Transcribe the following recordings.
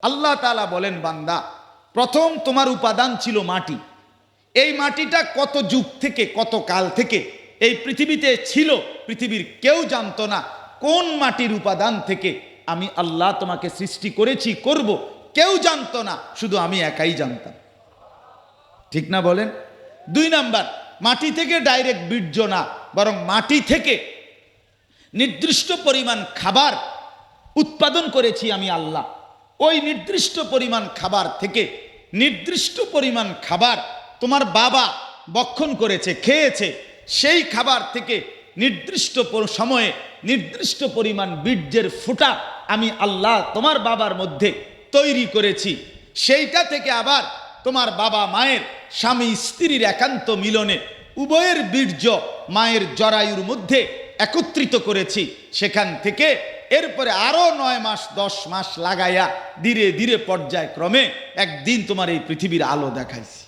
আল্লাহ তাআলা বলেন, বান্দা, প্রথম তোমার উপাদান ছিল মাটি। এই মাটিটা কত যুগ থেকে, কত কাল থেকে এই পৃথিবীতে ছিল, পৃথিবীর কেউ জানতো না কোন মাটির উপাদান থেকে আমি আল্লাহ তোমাকে সৃষ্টি করেছি, করব। কেউ জানতো না, শুধু আমি একাই জানতাম। ঠিক না বলেন? 2 নাম্বার, মাটি থেকে ডাইরেক্ট বীর্য না, বরং মাটি থেকে নির্দিষ্ট পরিমাণ খাবার উৎপাদন করেছি আমি আল্লাহ। ওই নির্দিষ্ট পরিমাণ খাবার থেকে নির্দিষ্ট পরিমাণ খাবার তোমার বাবা ভক্ষণ করেছে, খেয়েছে, সেই খাবার থেকে নির্দিষ্ট সময়ে নির্দিষ্ট পরিমাণ বীর্যের ফোঁটা আমি আল্লাহ তোমার বাবার মধ্যে তৈরি করেছি। সেইটা থেকে আবার তোমার বাবা মায়ের, স্বামী স্ত্রীর একান্ত মিলনে উভয়ের বীর্য মায়ের জরায়ুর মধ্যে একত্রিত করেছি। সেখান থেকে এরপরে আরো 9 মাস 10 মাস লাগাইয়া ধীরে ধীরে পর্যায়ক্রমে একদিন তোমার এই পৃথিবীর আলো দেখাইছি।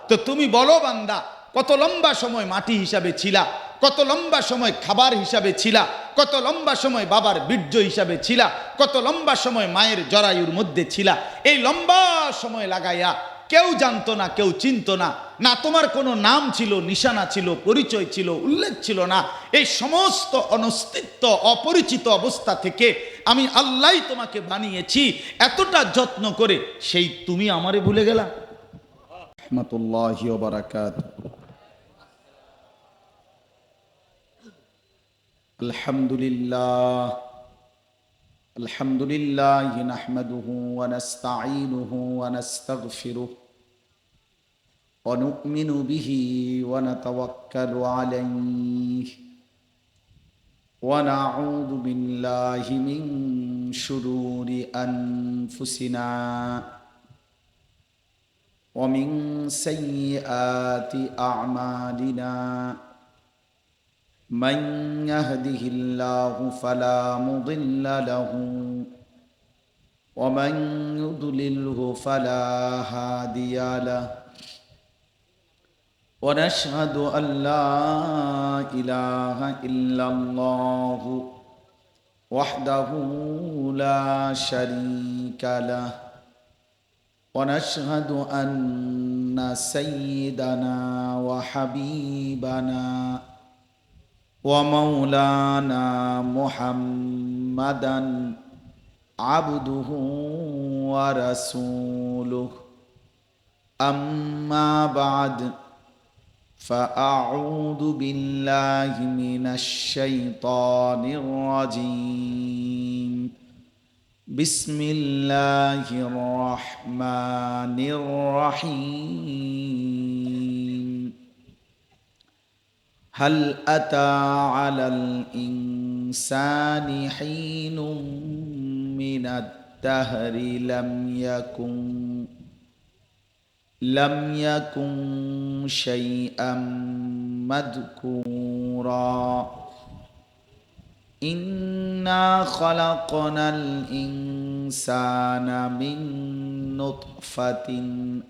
তো তুমি বলো বান্দা, কত লম্বা সময় মাটি হিসাবে ছিলা, কত লম্বা সময় খাবার হিসাবে ছিলা, কত লম্বা সময় বাবার বীর্য হিসাবে ছিলা, কত লম্বা সময় মায়ের জরায়ুর মধ্যে ছিলা। এই লম্বা সময় লাগাইয়া কেউ জানতো না, কেউ চিনতো না, না তোমার কোনো নাম ছিল, নিশানা ছিল, পরিচয় ছিল, উল্লেখ ছিল না। এই সমস্ত অনস্তিত্ব, অপরিচিত অবস্থা থেকে আমি আল্লাহ তোমাকে বানিয়েছি এতটা যত্ন করে, সেই তুমি আমারে ভুলে গেলা। রাহমাতুল্লাহি ওয়া বারাকাতুহু। আলহামদুলিল্লাহ, আলহামদুলিল্লাহ নাহমাদুহু ওয়া নাস্তাঈনুহু ওয়া নাস্তাগফিরুহু ওয়া নু'মিনু বিহি ওয়া নাতাওয়াক্কালু আলাইহি ওয়া নাউযু বিল্লাহি মিন শুরুরি আনফুসিনা ওয়া মিন সাইয়্যাতি আ'মালিনা। من يهده الله فلا مضل له ومن يضلله فلا هادي له ونشهد أن لا إله إلا الله وحده لا شريك له ونشهد أن سيدنا وحبيبنا ومولانا محمدا عبده ورسوله أما بعد فأعوذ بالله من الشيطان الرجيم بسم الله الرحمن الرحيم هل أتى على الإنسان حين من الدهر لم يكن شيئا مذكورا إنا خلقنا الإنسان من نطفة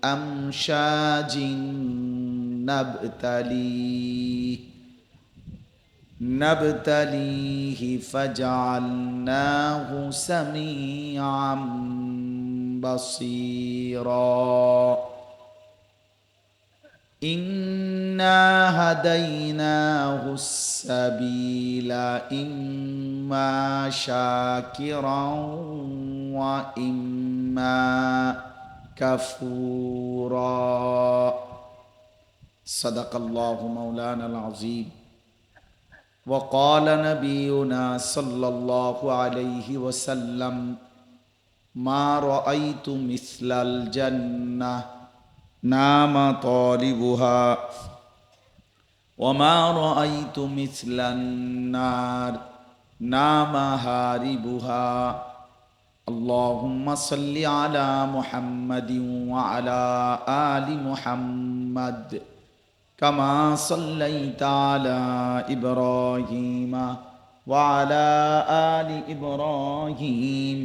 أمشاج نبتليه فجعلناه سميعا بصيرا إنا هديناه السبيل إما شاكرا وإما كفورا صدق الله مولانا العظيم وقال نبينا صلى الله عليه وسلم ما رأيت مثل الجنة نام طالبها وما رأيت مثل النار نام هاربها اللهم صل على محمد وعلى آل محمد كما صليت على إبراهيم وعلى آل إبراهيم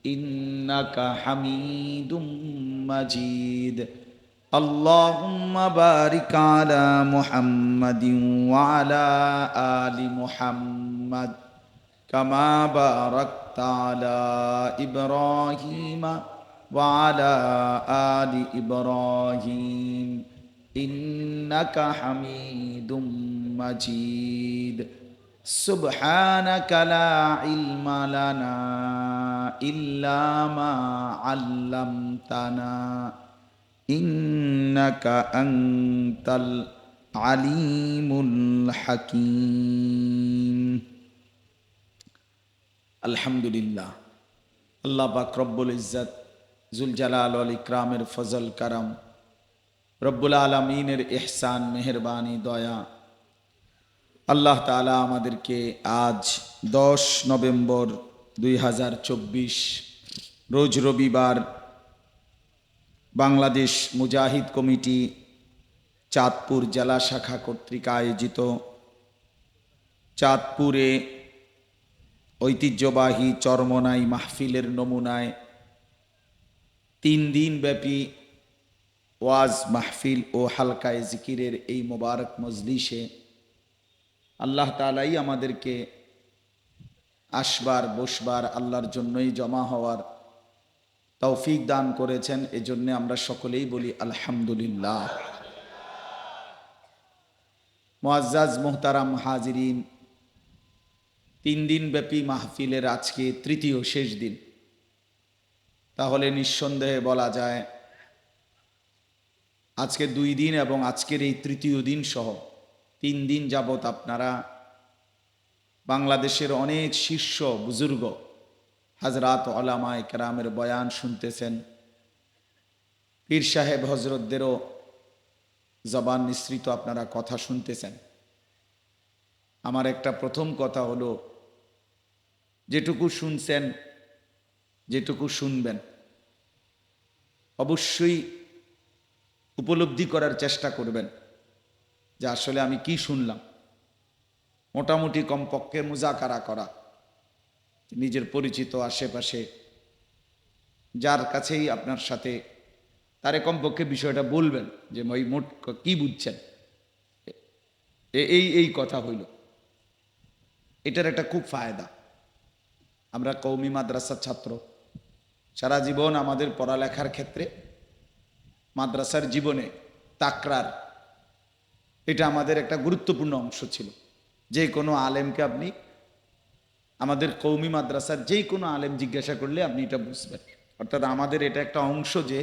إنك حميد مجيد اللهم بارك على محمد وعلى آل محمد কামা বারাকতা আলা ইব্রাহিম ওয়া আলা আলি ইব্রাহিম ইন্নাকা হামিদুম মাজিদ। সুবহানাকা লা ইলমা লানা ইল্লা মা আল্লামতানা ইন্নাকা আনতাল আলিমুল হাকিম। আলহামদুলিল্লাহ, আল্লাহ পাক রব্বুল ইজ্জত জুল জালাল ওয়াল ইকরামের ফজল কারাম, রব্বুল আলামিনের ইহসান মেহেরবানি দয়া, আল্লাহ তাআলা আমাদেরকে আজ 10 নভেম্বর 2024 রোজ রবিবার বাংলাদেশ মুজাহিদ কমিটি চাঁদপুর জেলা শাখা কর্তৃক আয়োজিত চাঁদপুরে ঐতিহ্যবাহী চরমনাই মাহফিলের নমুনায় 3 দিন ব্যাপী ওয়াজ মাহফিল ও হালকায়ে জিকিরের এই মোবারক মজলিসে আল্লাহ তাআলাই আমাদেরকে আসবার বসবার আল্লাহর জন্যই জমা হওয়ার তৌফিক দান করেছেন। এজন্য আমরা সকলেই বলি আলহামদুলিল্লাহ। মুআজ্জাজ মুহতারাম হাজিরিন, 3 দিন ব্যাপী মাহফিলের আজকে তৃতীয় শেষ দিন। তাহলে নিঃসন্দেহে বলা যায় আজকে 2 দিন এবং আজকের এই তৃতীয় দিন সহ 3 দিন যাবত আপনারা বাংলাদেশের অনেক শীর্ষ বুজুর্গ হযরত উলামায়ে কেরামের বয়ান শুনতেছেন, পীর সাহেব হযরতদেরও জবান নিঃসৃত আপনারা কথা শুনতেছেন। আমার একটা প্রথম কথা হলো, যেটুকু শুনছেন, যেটুকু শুনবেন, অবশ্যই উপলব্ধি করার চেষ্টা করবেন যে আসলে আমি কি শুনলাম। মোটামুটি কমপক্ষে মুজাকারা করা, নিজের পরিচিত আশেপাশে যার কাছেই আপনার সাথে তারে কমপক্ষে বিষয়টা বলবেন যে ওই মোট কি বুঝছেন, এই কথা হইল। এটার একটা খুব ফায়দা। আমরা কওমি মাদ্রাসার ছাত্র, সারা জীবন আমাদের পড়ালেখার ক্ষেত্রে মাদ্রাসার জীবনে তাকরার এটা আমাদের একটা গুরুত্বপূর্ণ অংশ ছিল। যে কোনো আলেমকে আপনি আমাদের কওমি মাদ্রাসার যে কোনো আলেম জিজ্ঞাসা করলে আপনি এটা বুঝবেন। অর্থাৎ আমাদের এটা একটা অংশ যে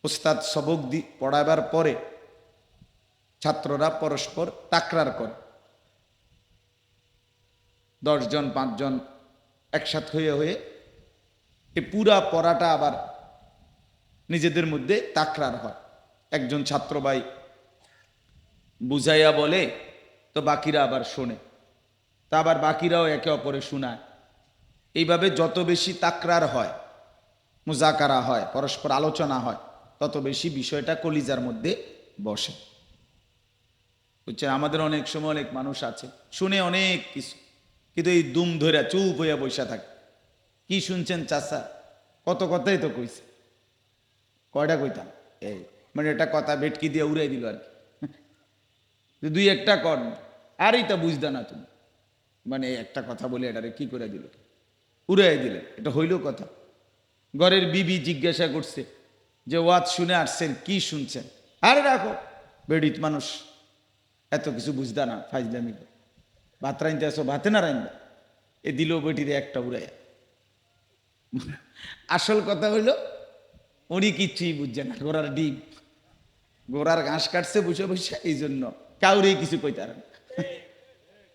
ওস্তাদ সবক পড়াবার পরে ছাত্ররা পরস্পর তাকরার করে, 10 জন 5 জন একসাথে হয়ে এই পুরা পড়াটা আবার নিজেদের মধ্যে তাকরার হয়। একজন ছাত্র ভাই বুঝাইয়া বলে তো বাকিরা আবার শোনে, তা আবার বাকিরাও একে অপরে শোনায়। এইভাবে যত বেশি তাকরার হয়, মুজাকারা হয়, পরস্পর আলোচনা হয়, তত বেশি বিষয়টা কলিজার মধ্যে বসে। বুঝছেন, আমাদের অনেক সময় অনেক মানুষ আছে শুনে অনেক কিছু, কিন্তু এই দুম ধরে চুপ হইয়া বসে থাকে। কি শুনছেন চাচা? কত কথাই তো কইছে। কয়টা কইতাম? এই মানে এটা কথা ভেটকি দিয়ে উড়াই দিল আর কি, 2-1টা কর, আর এইটা বুঝদা না তুমি, মানে একটা কথা বলে এটারে কি করে দিল, উড়াই দিলেন। এটা হইল কথা? ঘরের বিবি জিজ্ঞাসা করছে যে ওয়াজ শুনে আসছেন, কি শুনছেন? আরে রাখো, বেডিত মানুষ এত কিছু বুঝদা না, ফাইজলামি। ভাত রাইনতে আসো, ভাতে না রাইনবা, এ দিল বেটিতে একটা উড়াইয়া। আসল কথা হইল উনি কিচ্ছুই বুঝছে না, গোড়ার ডিম, গোড়ার ঘাস কাটছে বসে বসে, এই জন্য কাউরে কিছু কইতার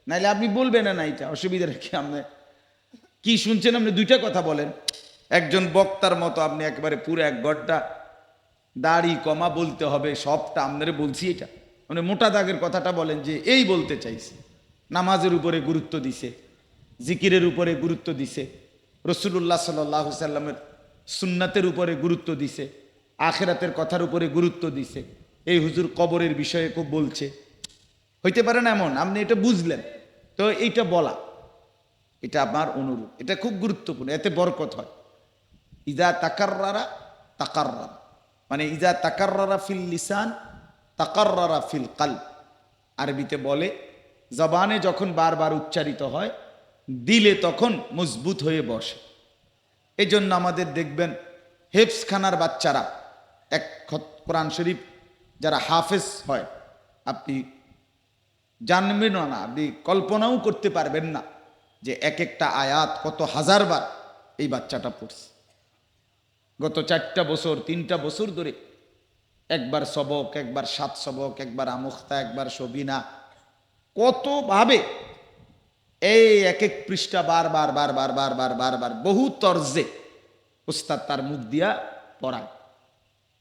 নাইলে আপনি বলবেন না এটা অসুবিধা রাখি। আপনি কি শুনছেন, আপনি 2টা কথা বলেন। একজন বক্তার মতো আপনি একেবারে পুরো 1 ঘন্টা দাড়ি কমা বলতে হবে, সবটা আপনারে বলছি। এটা মানে মোটা দাগের কথাটা বলেন যে এই বলতে চাইছে। নামাজের উপরে গুরুত্ব দিছে, জিকিরের উপরে গুরুত্ব দিছে, রাসূলুল্লাহ সাল্লাল্লাহু আলাইহি সাল্লামের সুন্নাতের উপরে গুরুত্ব দিছে, আখিরাতের কথার উপরে গুরুত্ব দিছে। এই হুজুর কবরের বিষয়ে খুব বলছে, হইতে পারে না এমন, আপনি এটা বুঝলেন তো এইটা বলা, এটা আমার অনুরোধ, এটা খুব গুরুত্বপূর্ণ, এতে বরকত হয়। ইজা তাকাররারা তাকাররারা, মানে ইজা তাকাররারা ফিল লিসান তাকাররারা ফিল কলব। আরবিতে বলে জবানে যখন বারবার উচ্চারিত হয় দিলে তখন মজবুত হয়ে বসে। এই জন্য আমাদের দেখবেন হেফজখানার বাচ্চারা এক কোরআন শরীফ যারা হাফেজ হয়, আপনি জানবেন না, আপনি কল্পনাও করতে পারবেন না যে এক একটা আয়াত কত হাজারবার এই বাচ্চাটা পড়ছে। গত 4টা বছর 3টা বছর ধরে একবার সবক, একবার 7 সবক, একবার আমুখতা, একবার সবিনা, কতভাবে এই এক এক পৃষ্ঠা বারবার বারবার বারবার বারবার বহু তর্জে উস্তাদ তার মুখ দিয়া পড়ায়।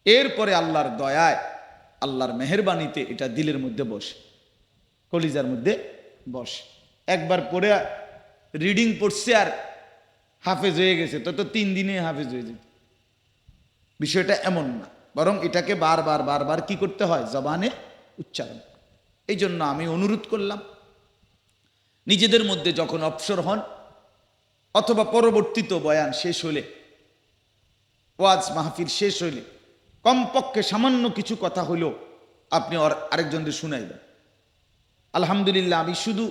এরপরে আল্লাহর দয়ায়, আল্লাহর মেহেরবানিতে এটা দিলের মধ্যে বসে, কলিজার মধ্যে বসে। একবার পড়ে রিডিং পড়ছে আর হাফেজ হয়ে গেছে, তো 3 দিনে হাফেজ হয়ে যেত। বিষয়টা এমন না, বরং এটাকে বারবার বারবার কি করতে হয়, জবানে উচ্চারণ। এই জন্য আমি অনুরোধ করলাম, নিজেদের মধ্যে যখন অবসর হন অথবা পরবর্তীত বয়ান শেষ হলে, ওয়াজ মাহফিল শেষ হইলে কমপক্ষে সামান্য কিছু কথা হইলেও আপনি আরেকজনদের শুনাইবেন। আলহামদুলিল্লাহ, আমি শুধু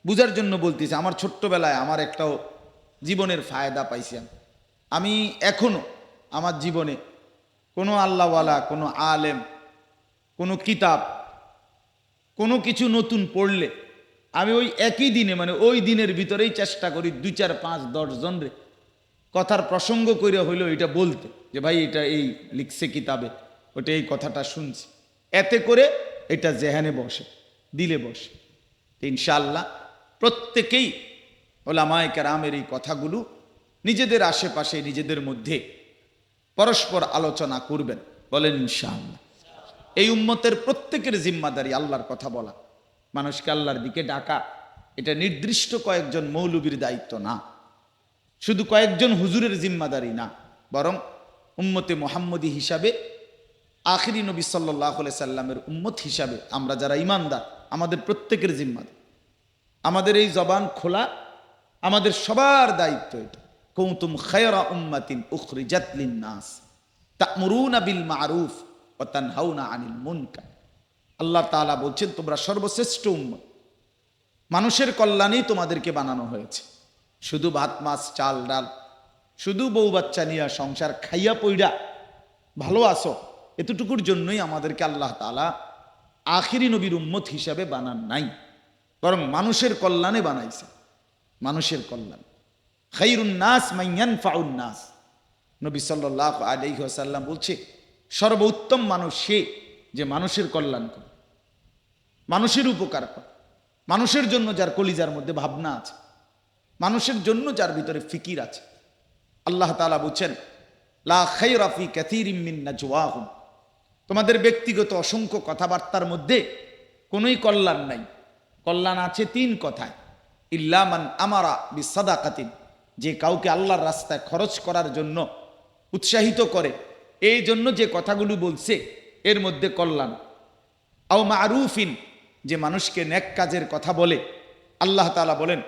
বুঝার জন্য বলতেছি, আমার ছোট্টবেলায় আমার একটাও জীবনের ফায়দা পাইছি। আমি এখনো আমার জীবনে কোনো আল্লাহওয়ালা, কোনো আলেম, কোনো কিতাব, কোনো কিছু নতুন পড়লে আমি ওই একই দিনে, মানে ওই দিনের ভিতরেই চেষ্টা করি 2, 4, 5, 10 জনরে কথার প্রসঙ্গ করে হইলো এটা বলতে, যে ভাই এটা এই লিখছে কিতাবে, ওটা এই কথাটা শুনছি। এতে করে এটা জেহানে বসে, দিলে বসে। ইনশাআল্লাহ প্রত্যেকেই ওলামায়ে কেরামের এই কথাগুলো নিজেদের আশেপাশে, নিজেদের মধ্যে পরস্পর আলোচনা করবেন, বলেন ইনশাআল্লাহ। এই উম্মতের প্রত্যেকের জিম্মাদারি আল্লাহর কথা বলা, মানুষকে আল্লাহর দিকে ডাকা। এটা নির্দিষ্ট কয়েকজন মৌলবীর দায়িত্ব না, শুধু কয়েকজন হুজুরের জিম্মাদারি না, বরং উম্মতে মুহাম্মদী হিসাবে, আখিরি নবী সাল্লাল্লাহু আলাইহি সাল্লামের উম্মত হিসাবে আমরা যারা ঈমানদার, আমাদের প্রত্যেকের জিম্মাদারি। আমাদের এই জবান খোলা আমাদের সবার দায়িত্ব। এটা কুনতুম খায়রা উম্মাতিন উখরিজাত লিন-নাস তা'মুরুনা বিল মা'রুফ ওয়া তানহাউনা আনিল মুনকার। আল্লাহ তাআলা বলছেন, তোমরা সর্বশ্রেষ্ঠ উম্মত, মানুষের কল্যাণেই তোমাদেরকে বানানো হয়েছে। শুধু ভাত মাছ চাল ডাল, শুধু বউ বাচ্চা নিয়ে সংসার খাইয়া পইড়া ভালো আসো, এতটুকুর জন্যই আমাদেরকে আল্লাহ তাআলা আখিরি নবীর উম্মত হিসাবে বানান নাই, বরং মানুষের কল্যাণে বানাইছে। মানুষের কল্যাণ, খায়রুন নাস মান ইয়ানফাউন নাস। নবী সাল্লাল্লাহু আলাইহি ওয়াসাল্লাম বলছে, সর্বোত্তম মানুষ সে যে মানুষের কল্যাণ করে, মানুষের উপকার করে, মানুষের জন্য যার কলিজার মধ্যে ভাবনা আছে, মানুষের জন্য যার ভিতরে ফিকির আছে। আল্লাহ তাআলা বলছেন, লা খায়রা ফি কাসীরিম মিন নাজওয়াহুম, তোমাদের ব্যক্তিগত অসংখ্য কথাবার্তার মধ্যে কোনোই কল্যাণ নাই। কল্যাণ আছে 3 কথায়, ইল্লা মান আমারা বিসাদাকাতিন, যে কাউকে আল্লাহর রাস্তায় খরচ করার জন্য উৎসাহিত করে, এই জন্য যে কথাগুলো বলছে এর মধ্যে কল্যাণ। আও মারুফিন, যে মানুষকে নেক কাজের কথা বলে, আল্লাহ তাআলা বলেন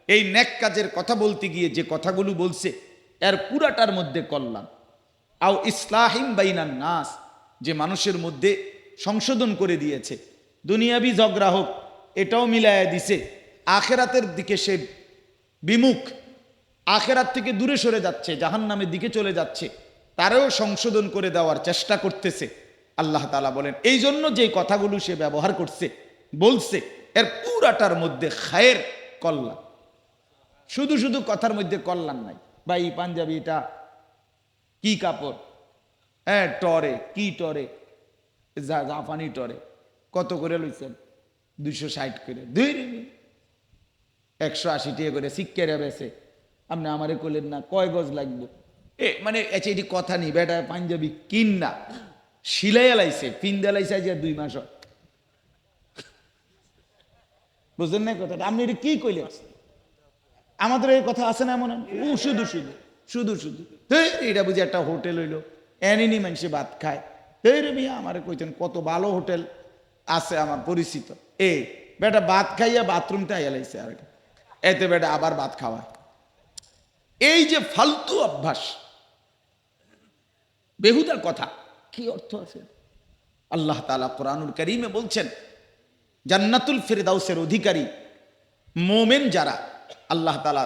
এই নেক কাজের কথা বলতে গিয়ে যে কথাগুলো বলছে এর পুরাটার মধ্যে কল্যাণ। আও ইসলাহিম বাইনান নাস, যে মানুষের মধ্যে সংশোধন করে দিয়েছে, দুনিয়াবি ঝগড়া হোক এটাও মিলাইয়া দিছে, আখেরাতের দিকে সে বিমুখ, আখেরাত থেকে দূরে সরে যাচ্ছে, জাহান্নামের দিকে চলে যাচ্ছে, তারেও সংশোধন করে দেওয়ার চেষ্টা করতেছে। আল্লাহ তাআলা বলেন এই জন্য যে কথাগুলো সে ব্যবহার করছে, বলছে, এর পুরাটার মধ্যে খায়ের, কল্যাণ। শুধু শুধু কথার মধ্যে কল্যাণ নাই। ভাই পাঞ্জাবিটা কি কাপড়, হ্যাঁ টরে, কি টরে, জাপানি টরে কত করে লইছেন? 260 করে, 180 টাকা করে সিক্কেরা বেছে। আপনি আমারে কইলেন না কয় গজ লাগবে, মানে এটি কথা নেই, বেটা পাঞ্জাবি কিন না, সিলাইয়া লাইছে, পিন্দা লাইছে, যে 2 মাস। বুঝলেন না কথাটা? আপনি এটা কি কইলেন? আমাদের এই কথা আছে না এমন? শুধু শুধু শুধু শুধু এটা বুঝি একটা হোটেল হইলো, এনিনি মানুষে ভাত খায়। মিয়া আমারে কইতেন কত ভালো হোটেল আছে আমার পরিচিত, বেটা ভাত খাইয়া বাথরুমতে আইয়া লাইছে, আর এতে বেটা আবার ভাত খাওয়ায়। এই যে ফালতু অভ্যাস, বেহুদা কথা, কি অর্থ আছে? আল্লাহ তাআলা কোরআনুল কারীমে বলছেন, জান্নাতুল ফিরদাউসের অধিকারী মোমেন যারা, আল্লাহ তাআলা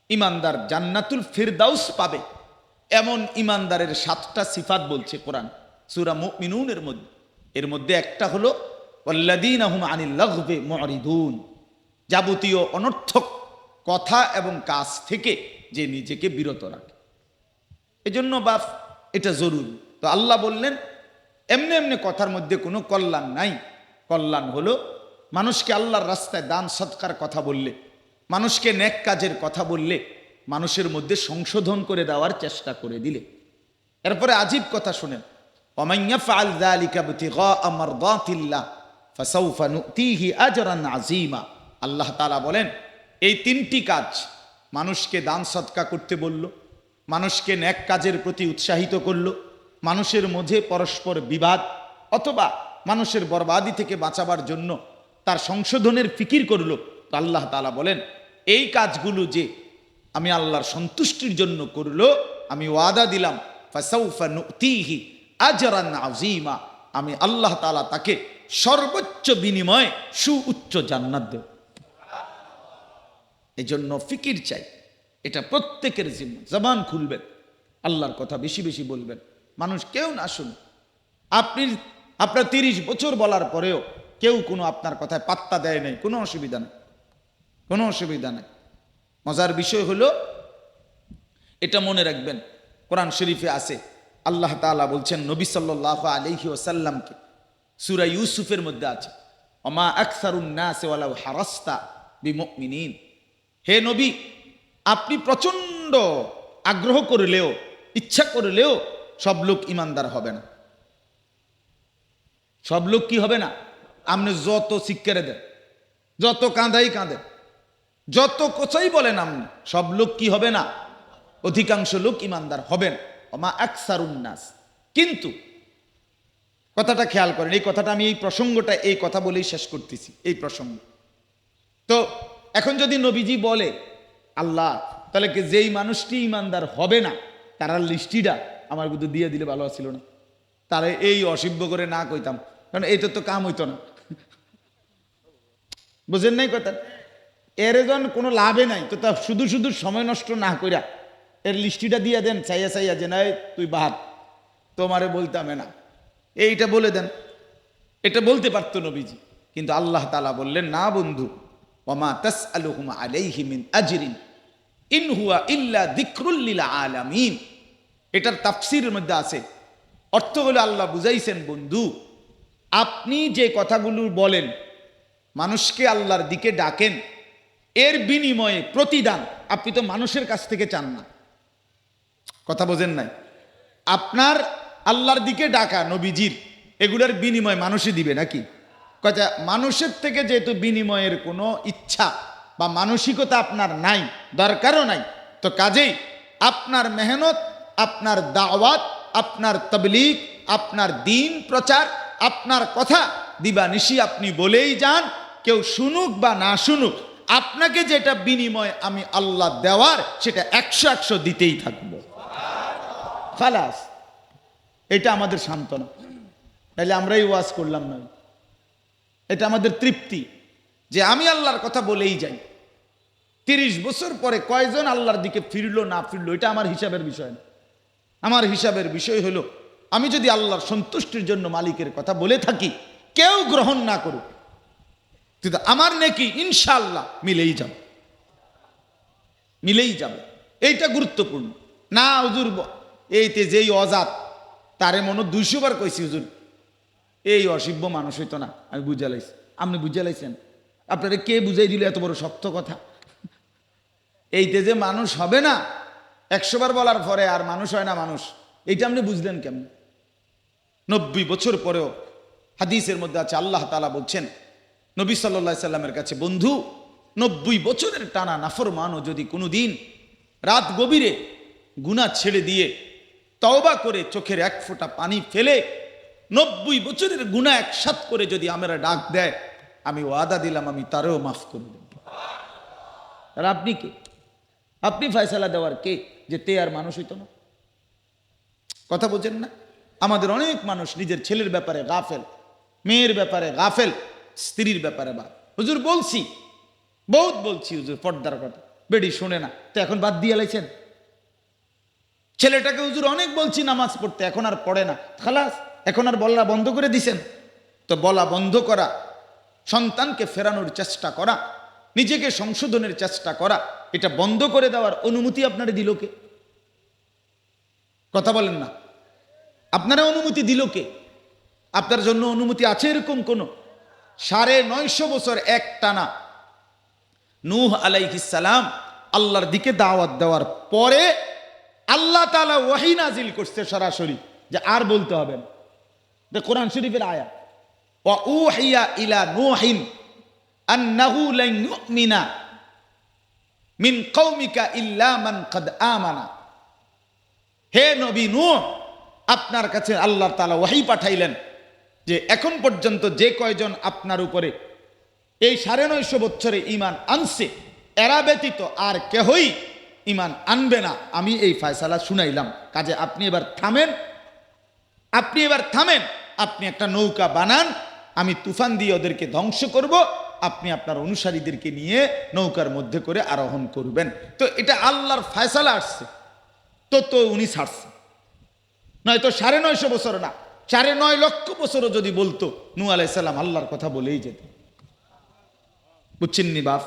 ইমানদার জান্নাতুল ফিরদাউস পাবে, এমন ইমানদারের 7টা সিফাত বলছে কোরআন সূরা মুমিনুনের মধ্যে। এর মধ্যে একটা হলো ওয়াল্লাযীনা হুম আনিল লাগবি মুরিদুন, যাবতীয় অনর্থক কথা এবং কাজ থেকে যে নিজেকে বিরত রাখে। এজন্য বাপ এটা জরুরি। তো আল্লাহ বললেন এমনি এমনি কথার মধ্যে কোনো কল্যাণ নাই। কল্যাণ হলো মানুষকে আল্লাহর রাস্তায় দান সৎকার কথা বললে, মানুষকে নেক কাজের কথা বললে, মানুষের মধ্যে সংশোধন করে দেওয়ার চেষ্টা করে দিলে। এরপরে আজীব কথা শুনেন, ওমান ইয়াফআল যালিকা ইবতিগাআ মারদাতিল্লাহ ফাসাউফা নুতিহি আজরান আযীমা। আল্লাহ তাআলা বলেন এই 3টি কাজ, মানুষকে দান সদকা করতে বলল, মানুষকে নেক কাজের প্রতি উৎসাহিত করলো, মানুষের মধ্যে পরস্পর বিবাদ অথবা মানুষের বরবাদি থেকে বাঁচাবার জন্য তার সংশোধনের ফিকির করলো। তো আল্লাহ তাআলা বলেন এই কাজগুলো যে আমি আল্লাহর সন্তুষ্টির জন্য করলো, আমি ওয়াদা দিলাম ফাসাউফা নুতিহি আজরান আযীমা, আমি আল্লাহ তাআলা তাকে সর্বোচ্চ বিনিময়ে সুউচ্চ জান্নাত দেব। এই জন্য ফিকির চাই, এটা প্রত্যেকের জিম্মা। জবান খুলবেন, আল্লাহর কথা বেশি বেশি বলবেন, মানুষ কেউ না শুনে। আপনার 30 বছর বলার পরেও কেউ কোনো আপনার কথায় পাত্তা দেয় নাই, কোনো অসুবিধা নেই, কোনো অসুবিধা নেই। মজার বিষয় হলো এটা মনে রাখবেন, কোরআন শরীফে আছে আল্লাহ তাআলা বলছেন নবী সাল্লাল্লাহু আলাইহি ওয়াসাল্লামকে, সূরা ইউসুফের মধ্যে আছে ওমা আকসারুন নাস ওয়ালাউ হারাস্তা বিমুমিনিন। হে নবী, আপনি প্রচন্ড আগ্রহ করলেও, ইচ্ছা করলেও সব লোক ইমানদার হবে না। সব লোক কি হবে না? আপনি যত শিক্ষারে দেন, যত কাঁদাই কাঁদেন, যত কোচাই বলেন আপনি, সব লোক কি হবে না? অধিকাংশ লোক ইমানদার হবেন। ওমা আকসারুন নাস। কিন্তু কথাটা খেয়াল করেন, এই কথাটা আমি এই প্রসঙ্গটা এই কথা বলেই শেষ করতেছি, এই প্রসঙ্গ। তো এখন যদি নবীজি বলে আল্লাহ, তাহলে কি যেই মানুষটি ইমানদার হবে না তার লিস্টিটা আমার কিন্তু দিয়ে দিলে ভালো ছিল না? তারে এই অসভ্য করে না কইতাম, কারণ এইটা তো কাম হইতো না। বুঝেন নাই কথা? এর জন কোনো লাভে নাই, তো তা শুধু শুধু সময় নষ্ট না কইরা এর লিস্টিটা দিয়ে দেন চাইয়া চাইয়া, যে নাই তুই বাদ, তোমারে বলতাম না, এইটা বলে দেন। এটা বলতে পারতো নবীজি, কিন্তু আল্লাহ তাআলা বললেন না বন্ধু, ওমা তাসআলুহুম আলাইহি মিন আজরিন ইন হুয়া ইল্লা যিকরুল লিল আলামিন। এটার তাফসীরের মধ্যে আছে, অর্থ হলো আল্লাহ বুঝাইছেন বন্ধু, আপনি যে কথাগুলো বলেন, মানুষকে আল্লাহর দিকে ডাকেন, এর বিনিময়ে প্রতিদান আপনি তো মানুষের কাছ থেকে চান না। কথা বোঝেন নাই? আপনার আল্লাহর দিকে ডাকা নবীজির, এগুলোর বিনিময় মানুষই দিবে নাকি? কথা, মানুষের থেকে যেহেতু বিনিময়ের কোনো ইচ্ছা বা মানসিকতা আপনার নাই, দরকারও নাই, তো কাজেই আপনার মেহনত, আপনার দাওয়াত, আপনার তাবলীগ, আপনার দ্বীন প্রচার, আপনার কথা দিবানিশি আপনি বলেই যান, কেউ শুনুক বা না শুনুক, আপনাকে যেটা বিনিময় আমি আল্লাহ দেওয়ার, সেটা 100 দিতেই থাকবো। খালাস, এটা আমাদের সান্ত্বনা। তাহলে আমরাই ওয়াজ করলাম না, এটা আমাদের তৃপ্তি যে আমি আল্লাহর কথা বলেই যাই। 30 বছর পরে কয়জন আল্লাহর দিকে ফিরলো না ফিরলো, এটা আমার হিসাবের বিষয় না। আমার হিসাবের বিষয় হলো, আমি যদি আল্লাহর সন্তুষ্টির জন্য মালিকের কথা বলে থাকি, কেউ গ্রহণ না করুক, কিন্তু আমার নেকি ইনশাআল্লাহ মিলেই যাবে, মিলেই যাবে। এইটা গুরুত্বপূর্ণ না। হুজুর এইতে যেই অজাত, তারে মনে 200 বার কইছি হুজুর এই অসভ্য মানুষ হইতো না, আমি বুঝা লাইছি। আপনি বুঝা লাইছেন? আপনারা কে বুঝাই দিল এত বড় শক্ত কথা? এইতে যে মানুষ হবে না 100 বার বলার পরে আর মানুষ হয় না মানুষ, এইটা আপনি বুঝলেন কেমন? 90 বছর পরেও হাদিসের মধ্যে আছে, আল্লাহ তাআলা বলছেন নবী সাল্লাল্লাহু আলাইহি সাল্লামের কাছে, বন্ধু 90 বছরের টানা নাফরমানও যদি কোনোদিন রাত গভীরে গুনাহ ছেড়ে দিয়ে তওবা করে চোখের 1 ফোঁটা পানি ফেলে 90 বছরের গুনাহ একসাথ করে যদি আমরা ডাক দেয়, আমি ওয়াদা দিলাম আমি তারেও মাফ করে দেব। আর আপনি কে? আপনি ফয়সালা দেওয়ার কে যে তে আর মানুষ হইতো না? কথা বোঝেন না? আমাদের অনেক মানুষ নিজের ছেলের ব্যাপারে গাফেল, মেয়ের ব্যাপারে গাফেল, স্ত্রীর ব্যাপারে বা হুজুর বলছি বহুত বলছি হুজুর পর্দার কথা, বেডি শোনে না, তো এখন বাদ দিয়ে লাইছেন। ছেলেটাকে হুজুর অনেক বলছি নামাজ পড়তে, এখন আর পড়ে না, খালাস এখন আর বলা বন্ধ করে দিছেন। তো বলা বন্ধ করা, সন্তানকে ফেরানোর চেষ্টা করা, নিজেকে সংশোধনের চেষ্টা করা, এটা বন্ধ করে দেওয়ার অনুমতি আপনারা দিল কে? কথা বলেন না। আপনারা অনুমতি দিল কে? আপনার জন্য অনুমতি আছে এরকম কোন? 950 বছর এক টানা নূহ আলাইহিস সালাম আল্লাহর দিকে দাওয়াত দেওয়ার পরে আল্লাহ তাআলা ওহী নাজিল করতে সরাসরি, যে আর বলতে হবে না। এটা কোরআন শরীফের আয়াত, ওয়া উহিয়া ইলা নূহিন আন্নাহু লান ইউমিনা মিন কওমিকা ইল্লা মান ক্বাদ আমানা। হে নবী নূহ, আপনার কাছে আল্লাহ তাআলা ওহী পাঠাইলেন যে এখন পর্যন্ত যে কয়জন আপনার উপরে এই 950 বছরে ঈমান আনছে, এরা ব্যতীত আর কেহই ঈমান আনবে না। আমি এই ফয়সালা শুনাইলাম, কাজে আপনি এবার থামেন, আপনি একটা নৌকা বানান, আমি তুফান দিয়ে ওদেরকে ধ্বংস করব, আপনি আপনার অনুসারীদেরকে নিয়ে নৌকার মধ্যে করে আরোহণ করবেন। তো এটা আল্লাহর ফয়সালা আসছে, তো উনি ছাড়ছে, নয়তো 950 বছর না, 9.5 লক্ষ বছরও যদি বলতো, নূহ আলাইহিস সালাম আল্লাহর কথা বলেই যেত। বুঝছেন নি বাপ?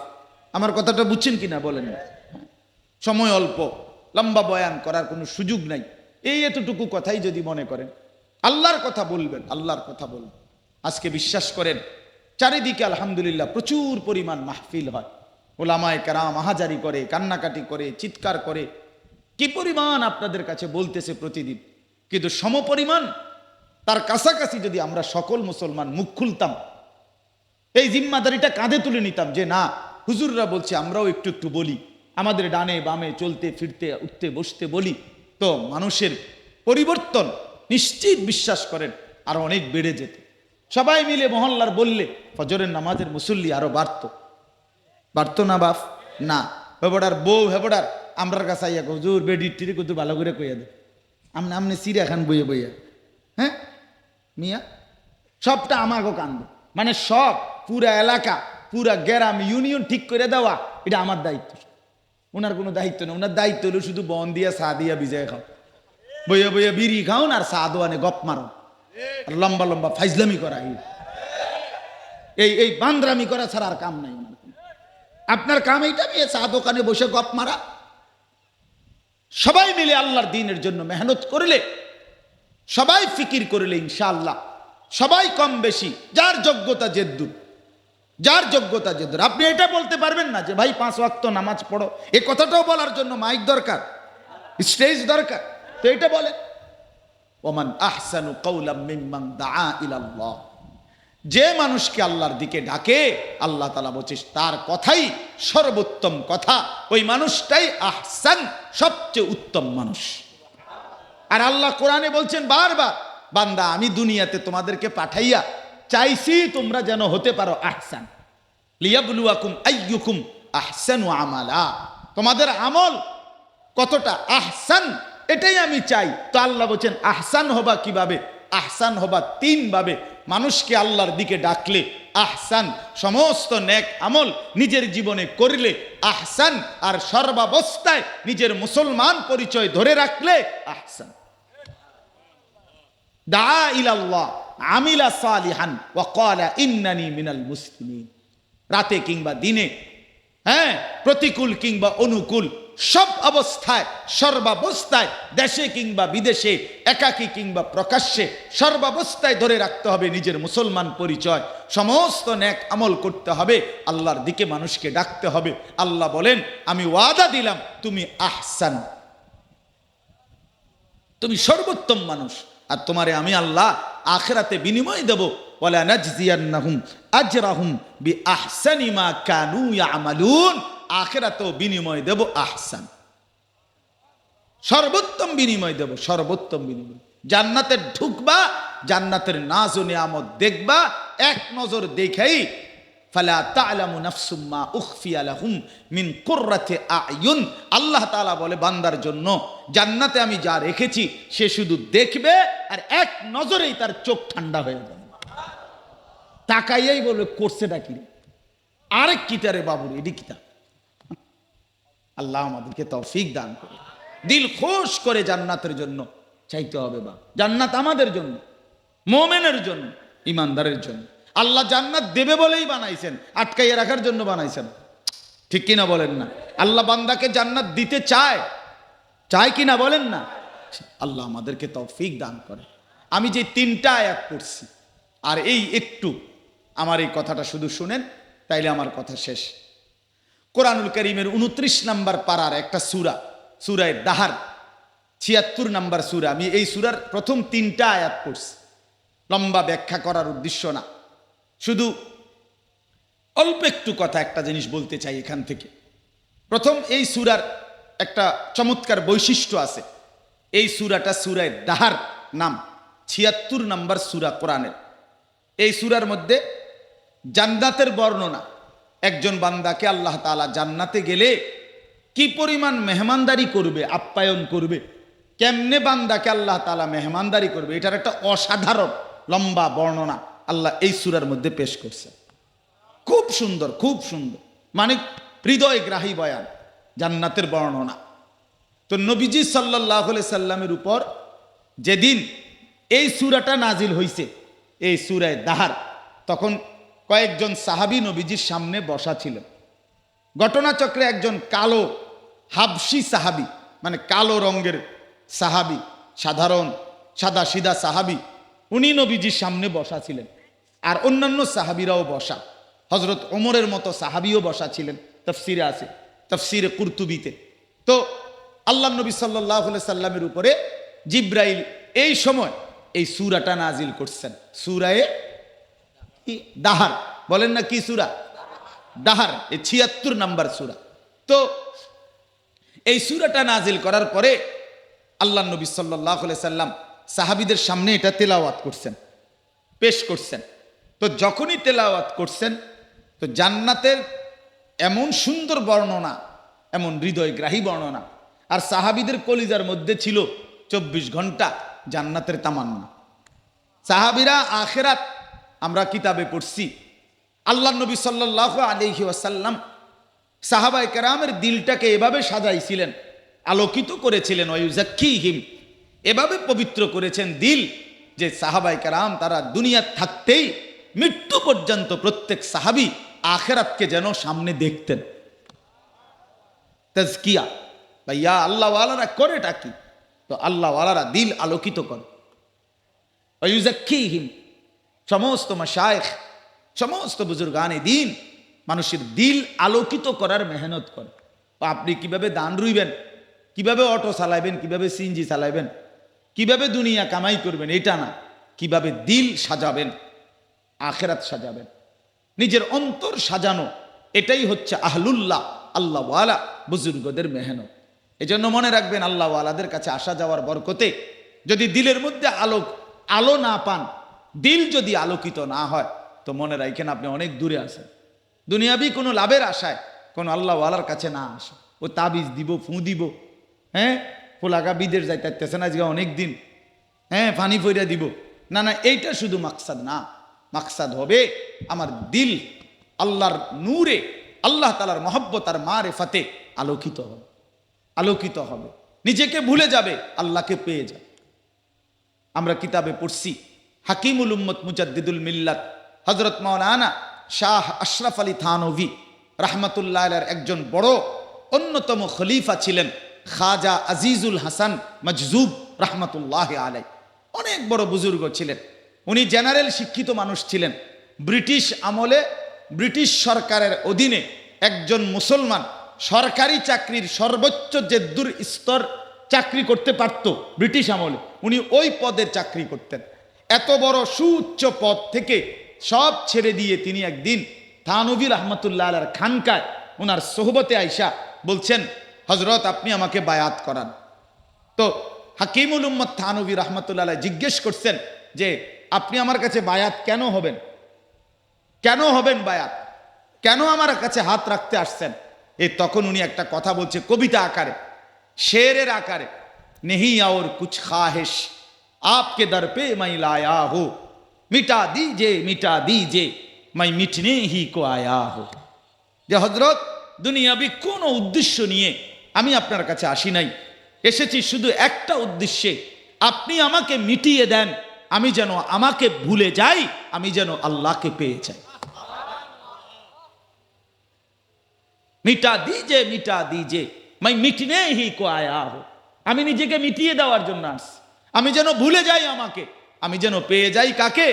আমার কথাটা বুঝছেন কিনা বলেন না? সময় অল্প, লম্বা বয়ান করার কোনো সুযোগ নাই, এই এতটুকু কথাই যদি মনে করেন আল্লাহর কথা বলবেন, আল্লাহর কথা বলবেন। আজকে বিশ্বাস করেন চারিদিকে আলহামদুলিল্লাহ প্রচুর পরিমাণ মাহফিল হয়, ওলামায়ে কেরাম আহাজারি করে, কান্নাকাটি করে, চিৎকার করে, কি পরিমাণ আপনাদের কাছে বলতেছে প্রতিদিন, কিন্তু সমপরিমাণ তার কাছাকাছি যদি আমরা সকল মুসলমান মুখ খুলতাম, এই জিম্মাদারিটা কাঁধে তুলে নিতাম যে না, হুজুররা বলছে আমরাও একটু একটু বলি, আমাদের ডানে বামে চলতে ফিরতে উঠতে বসতে বলি, তো মানুষের পরিবর্তন নিশ্চিত বিশ্বাস করেন আরো অনেক বেড়ে যেত। সবাই মিলে মহল্লার বললে ফজরের নামাজের মুসল্লি আরো বাড়তো না বাপ? না, হেবড়ার বউ হেবড়ার আমরার কাছে আইয়া হুজুর বেডির টিরে কত ভালো করে কইয়া দে, আমনে সিরা খান বইয়া বইয়া, হ্যাঁ মিয়া সবটা আমাগো কান্দে, মানে সব পুরা এলাকা পুরা গ্রাম ইউনিয়ন ঠিক করে দেওয়া এটা আমার দায়িত্ব, ওনার কোনো দায়িত্ব নেই। ওনার দায়িত্ব হলো শুধু বন দিয়া চা দিয়া ভিজায় খাও, বইয়া বইয়া বিড়ি খাওন আর চা দোয়ানে গপ মারো, আর লম্বা লম্বা ফাইজলামি করা, এই বান্দরামি করা ছাড়া আর কাম নাই ওনার। আপনার কাম এইটা, চা দোকানে বসে গপ মারা। সবাই মিলে আল্লাহর দ্বীনের জন্য মেহনত করলে, সবাই ফিকির করলে ইনশাআল্লাহ, সবাই কম বেশি যার যোগ্যতা জেদ্দুর, আপনি এটা বলতে পারবেন না যে ভাই 5 ওয়াক্ত নামাজ পড়ো, এই কথাটাও বলার জন্য মাইক দরকার, স্টেজ দরকার, তো এটা বলেন ওমান আহসানু কাওলাম মিম্মান দাআ ইলাল্লাহ, যে মানুষকে আল্লাহর দিকে ডাকে আল্লাহ তাআলা বলছে তার কথাই সর্বোত্তম কথা, ওই মানুষটাই আহসান, সবচেয়ে উত্তম মানুষ। আর আল্লাহ কোরআনে বলছেন বারবার, বান্দা আমি দুনিয়াতে তোমাদেরকে পাঠাইয়া চাইছি তোমরা যেন হতে পারো আহসান, লিয়াবলুয়াকুম আইয়ুকুম আহসানু আমালা, তোমাদের আমল কতটা আহসান এটাই আমি চাই। তো আল্লাহ বলছেন আহসান হবা কিভাবে? আহসান হবা 3 ভাবে। মানুষকে আল্লাহর দিকে ডাকলে আহসান, সমস্ত নেক আমল নিজের জীবনে করলে আহসান, আর সর্বাবস্থায় নিজের মুসলমান পরিচয় ধরে রাখলে আহসান। দা ইলাল্লাহ আমিলা সালিহান ওয়া ক্বালা ইন্নানি মিনাল মুসলিমিন, রাতে কিংবা দিনে, হ্যাঁ প্রতিকূল কিংবা অনুকূল, সব অবস্থায় সর্বাবস্থায়, দেশে কিংবা বিদেশে, একাকী কিংবা প্রকাশ্যে, সর্বাবস্থায় ধরে রাখতে হবে নিজের মুসলমান পরিচয়, সমস্ত নেক আমল করতে হবে, আল্লাহর দিকে মানুষকে ডাকতে হবে। আল্লাহ বলেন আমি ওয়াদা দিলাম তুমি আহসান, তুমি সর্বোত্তম মানুষ, আর তোমারে আমি আল্লাহ আখিরাতে বিনিময় দেব, ওয়ালা নাজজিয়ান্নাহুম আজরাহুম বিআহসানি মা কানু ইয়ামালুন, আখিরাতেও বিনিময় দেব আহসান, সর্বোত্তম বিনিময় দেব, সর্বোত্তম বিনিময়। জান্নাতে ঢুকবা, জান্নাতের নাজ ও নিয়ামত দেখবা, এক নজর দেখেই ফালা তা'লামু নাফসুম মা উখফিয়া লাহুম মিন কুররাতি আ'য়ুন, আল্লাহ তাআলা বলে বান্দার জন্য জান্নাতে আমি যা রেখেছি সে শুধু দেখবে আর এক নজরেই তার চোখ ঠান্ডা হয়ে যাবে, তাকাইয়াই বলবে করছেটা কি, আরেক কিতারে বাবুর এডি কিতা। আল্লাহ আমাদেরকে তৌফিক দান করে দিল খোশ করে জান্নাতের জন্য চাইতে হবে। বা জান্নাত আমাদের জন্য, মোমেনের জন্য, ইমানদারের জন্য। আল্লাহ জান্নাত দেবে বলেই বানাইছেন, আটকাইয়ে রাখার জন্য বানাইছেন। ঠিক কিনা বলেন না? আল্লাহ বান্দাকে জান্নাত দিতে চায়, চায় কিনা বলেন না? আল্লাহ আমাদেরকে তৌফিক দান করে। আমি যে 3টা আয়াত পড়ছি, আর এই একটু আমার এই কথাটা শুধু শুনেন, তাইলে আমার কথা শেষ। কোরআনুল কারীমের 29 নম্বর পারার একটা সূরা, সূরা দাহার 76 নম্বর সূরা। আমি এই সূরার প্রথম 3টা আয়াত পড়ছি, লম্বা ব্যাখ্যা করার উদ্দেশ্য না, শুধু অল্প একটু কথা একটা জিনিস বলতে চাই এখান থেকে। প্রথম, এই সূরার একটা চমৎকার বৈশিষ্ট্য আছে। এই সূরাটা সূরা দাহার নাম, 76 নম্বর সূরা কোরআনের। এই সূরার মধ্যে জান্নাতের বর্ণনা, একজন বান্দাকে আল্লাহ তাআলা জান্নাতে গেলে কি পরিমাণ মেহমানদারি করবে, আপ্যায়ন করবে, কেমনে বান্দাকে আল্লাহ তাআলা মেহমানদারি করবে, এটার একটা অসাধারণ লম্বা বর্ণনা আল্লাহ এই সূরার মধ্যে পেশ করছে। খুব সুন্দর, খুব সুন্দর, মানে হৃদয়গ্রাহী বয়ান, জান্নাতের বর্ণনা। তো নবীজি সাল্লাল্লাহু আলাইহি সাল্লামের উপর যেদিন এই সূরাটা নাজিল হইছে, এই সূরা দাহার, তখন কয়েকজন সাহাবী নবীজির সামনে বসা ছিল। ঘটনাচক্রে একজন কালো হাবশি সাহাবী, মানে কালো রঙের সাহাবী, সাধারণ সাদা সিধা সাহাবী, উনি নবীজির সামনে বসা ছিলেন। আর অন্যান্য সাহাবীরাও বসা, হযরত ওমরের মতো সাহাবীও বসা ছিলেন, তাফসিরে আছে, তাফসিরে কুরতুবিতে। তো আল্লাহ নবী সাল্লাল্লাহু আলাইহি সাল্লামের উপরে জিব্রাইল এই সময় এই সূরাটা নাজিল করছেন, সূরায়ে দাহার। বলেন না কি সূরা? দাহার, এই 76 নম্বর সূরা। তো এই সূরাটা নাজিল করার পরে আল্লাহ নবী সাল্লাল্লাহু আলাইহি সাল্লাম সাহাবীদের সামনে এটা তেলাওয়াত করছেন, পেশ করছেন। তো যখনই তেলাওয়াত করছেন, তো জান্নাতের এমন সুন্দর বর্ণনা, এমন হৃদয়গ্রাহী বর্ণনা, আর সাহাবীদের কলিজার মধ্যে ছিল 24 ঘন্টা জান্নাতের তামান্না। সাহাবীরা আখিরাত, আমরা কিতাবে পড়ছি, আল্লাহ নবী সাল্লাল্লাহু আলাইহি ওয়াসাল্লাম সাহাবায়ে কেরামের দিলটাকে এভাবে সাজাইছিলেন, আলোকিত করেছিলেন, ওয়ায়ুযাক্কিহিম, এভাবে পবিত্র করেছেন দিল, যে সাহাবায়ে কেরাম তারা দুনিয়া থাকতেই মৃত্যু পর্যন্ত প্রত্যেক সাহাবী আখিরাতকে যেন সামনে দেখতেন। তাজকিয়া, ভাইয়া আল্লাহ ওয়ালারা করেটা কি? তো আল্লাহ ওয়ালারা দিল আলোকিত করে। ওয়ায়ুযাক্কিহিম, সমস্ত মাশায়েখ, সমস্ত বুজুর্গানে দ্বীন মানুষের দিল আলোকিত করার মেহনত করে। আপনি কিভাবে দান রুইবেন, কিভাবে অটো চালাইবেন, কিভাবে সিএনজি চালাইবেন, কিভাবে দুনিয়া কামাই করবেন, এটা না, কিভাবে দিল সাজাবেন, আখিরাত সাজাবেন, নিজের অন্তর সাজানো, এটাই হচ্ছে আহলুল্লাহ, আল্লাহ ওয়ালা বুজুর্গদের মেহনত। এজন্য মনে রাখবেন, আল্লাহ ওয়ালাদের কাছে আসা যাওয়ার বরকতে যদি দিলের মধ্যে আলো না পান, দিল যদি আলোকিত না হয়, তো মনে রাখেন আপনি অনেক দূরে আছেন। দুনিয়াবি কোনো লাভের আশায় কোনো আল্লাহ ওয়ালার কাছে না আসে, ও তাবিজ দিব, ফু দিব, হ্যাঁ ফোলাগা বিদেশ যাইতেছে না আজকে অনেক দিন, হ্যাঁ পানি ফইরা দিব, না না, এইটা শুধু মাকসাদ না। মাকসাদ হবে আমার দিল আল্লাহর নূরে, আল্লাহ তাআলার মহব্বত আর মারিফাতে আলোকিত হবে, আলোকিত হবে, নিজেকে ভুলে যাবে, আল্লাহকে পেয়ে যাবে। আমরা কিতাবে পড়ছি, হাকিমুল উম্মত মুজাদ্দিদুল মিল্লাত হযরত মাওলানা শাহ আশরাফ আলী থানভী রাহমাতুল্লাহ আলাইহির একজন বড় অন্যতম খলিফা ছিলেন খাজা আজিজুল হাসান মজজুব রাহমাতুল্লাহ আলাইহি। অনেক বড় বুজুর্গ ছিলেন উনি, জেনারেল শিক্ষিত মানুষ ছিলেন। ব্রিটিশ আমলে ব্রিটিশ সরকারের অধীনে একজন মুসলমান সরকারি চাকরির সর্বোচ্চ যে দূর স্তর চাকরি করতে পারত ব্রিটিশ আমলে, উনি ওই পদের চাকরি করতেন। এত বড় সুউচ্চ পদ থেকে সব ছেড়ে দিয়ে তিনি একদিন থানভী রাহমাতুল্লাহ আলাইহির খানকায় ওনার সোহবতে আইসা বলছেন, হযরত আপনি আমাকে বায়াত করান। তো হাকিমুল উম্মত থানভী রাহমাতুল্লাহ আলাইহি জিজ্ঞেস করছেন যে আপনি আমার কাছে বায়াত কেন হবেন, কেন হবেন বায়াত, কেন আমার কাছে হাত রাখতে আসছেন? তখন উনি একটা কথা বলছে কবিতা আকারে, শেরের আকারে, নেহি और कुछ ख्वाहिश आपके दर पे मैं लाया हो, मिटा दीजिए मैं मिटने ही को आया हो। যে হযরত দুনিয়াবি কোনো উদ্দেশ্য নিয়ে আমি আপনার কাছে আসি নাই, এসেছি শুধু একটা উদ্দেশ্যে, আপনি আমাকে মিটিয়ে দেন, আমি যেন আমাকে ভুলে যাই, আমি যেন আল্লাহকে পেয়ে যাই। মিটা দিজে মাই মিটনে হি কো আয়া হো, আমি নিজেকে মিটিয়ে দেওয়ার জন্য আসছি, আমি যেন ভুলে যাই আমাকে, আমি যেন পেয়ে যাই কাকে?